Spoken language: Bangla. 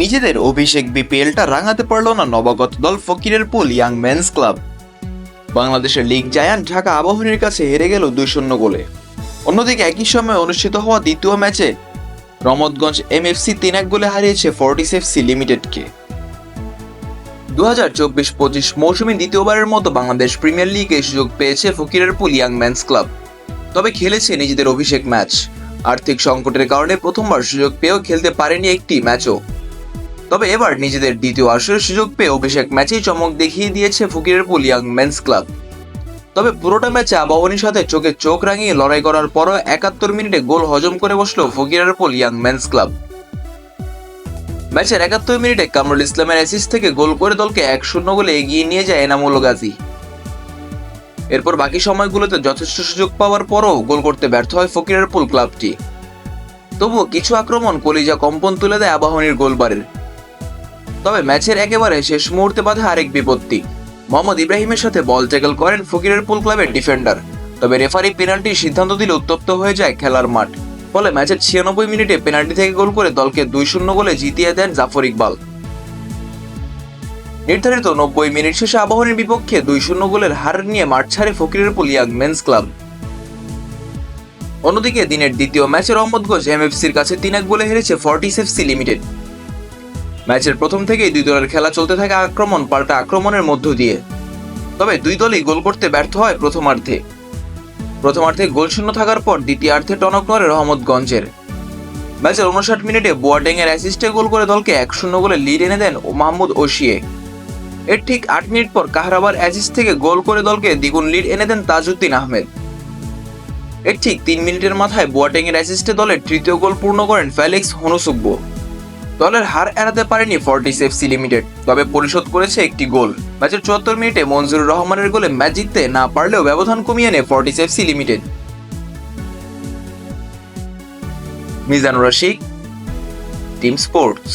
নিজেদের অভিষেক বিপিএলটা রাঙাতে পারল না নবাগত দল ফকিরের পুল ইয়াং মেন্স ক্লাব। বাংলাদেশের লিগ জায়ান্ট ঢাকা আবাহনীর কাছে হেরে গেল 2-0 গোলে। অন্যদিকে একই সময়ে অনুষ্ঠিত হওয়া দ্বিতীয় ম্যাচে রমতগঞ্জ এমএফসি 3-1 গোলে হারিয়েছে ফর্টিস এফসি লিমিটেডকে। 2024-25 মৌসুমে দ্বিতীয়বারের মতো বাংলাদেশ প্রিমিয়ার লিগে সুযোগ পেয়েছে ফকিরের পুল ইয়াং মেন্স ক্লাব, তবে খেলেছে নিজেদের অভিষেক ম্যাচ। আর্থিক সংকটের কারণে প্রথমবার সুযোগ পেয়েও খেলতে পারেনি একটি ম্যাচও। তবে এবার নিজেদের দ্বিতীয় আসরের সুযোগ পেয়ে অভিষেক ম্যাচেই চমক দেখিয়ে দিয়েছে ফকিরের পুল ইয়াং মেন্স ক্লাব। তবে পুরোটা ম্যাচে আবাহনীর সাথে চোখে চোখ রাঙিয়ে লড়াই করার পরও 71 মিনিটে গোল হজম করে বসলো ফকিরের পুল ইয়াং মেন্স ক্লাব। ম্যাচের 71 মিনিটে কামরুল ইসলামের অ্যাসিস্ট থেকে গোল করে দলকে 1-0 গোলে এগিয়ে নিয়ে যায় এনামুল গাজী। এরপর বাকি সময়গুলোতে যথেষ্ট সুযোগ পাওয়ার পরও গোল করতে ব্যর্থ হয় ফকিরের পুল ক্লাবটি। তবুও কিছু আক্রমণ কলিজা কম্পন তুলে দেয় আবাহনীর গোলবারের। তবে ম্যাচের একেবারে শেষ মুহূর্তে বাধা আরেক বিপত্তি। মোহাম্মদ ইব্রাহিমের সাথে বল ট্যাকল করেন ফকিরের পুল ক্লাবের ডিফেন্ডার, তবে রেফারি পেনাল্টির সিদ্ধান্ত দিলে উত্তপ্ত হয়ে যায় খেলার মাঠ। ফলে ম্যাচের 96 মিনিটে পেনাল্টি থেকে গোল করে দলকে 2-0 গোলে জিতিয়ে দেন জাফর ইকবাল। নির্ধারিত 90 মিনিট শেষে আবাহনীর বিপক্ষে 2-0 গোলের হার নিয়ে মাঠ ছাড়ে ফকিরের পুল ইয়াং মেন্স ক্লাব। অন্যদিকে দিনের দ্বিতীয় ম্যাচে রহমতগঞ্জ এমএফসির কাছে 3-1 গোলে হেরেছে ফর্টিস এফসি লিমিটেড। ম্যাচের প্রথম থেকেই দুই দলের খেলা চলতে থাকে আক্রমণ পাল্টা আক্রমণের মধ্য দিয়ে। তবে দুই দলই গোল করতে ব্যর্থ হয় প্রথমার্ধে গোলশূন্য থাকার পর দ্বিতীয়ার্ধে টনক নড়ে রহমতগঞ্জের। ম্যাচের 59 মিনিটে বোয়াটেং এর অ্যাসিস্টে গোল করে দলকে 1-0 গোলে লিড এনে দেন মাহমুদ ওশিয়ে। এর ঠিক 8 মিনিট পর কাহরাবার অ্যাসিস্ট থেকে গোল করে দলকে দ্বিগুণ লিড এনে দেন তাজউদ্দিন আহমেদ। এর ঠিক 3 মিনিটের মাথায় বোয়াটেং এর অ্যাসিস্টে দলের তৃতীয় গোল পূর্ণ করেন ফেলিক্স হনুসুগবো। দলের হার এড়াতে পারেনি ফর্টিস এফসি লিমিটেড, তবে পরিশোধ করেছে একটি গোল। ম্যাচের 74 মিনিটে মনজুরুর রহমানের গোলে ম্যাচ জিততে না পারলেও ব্যবধান কমিয়ে নেয় Fortis FC limited. Mizanur Rashid, team sports.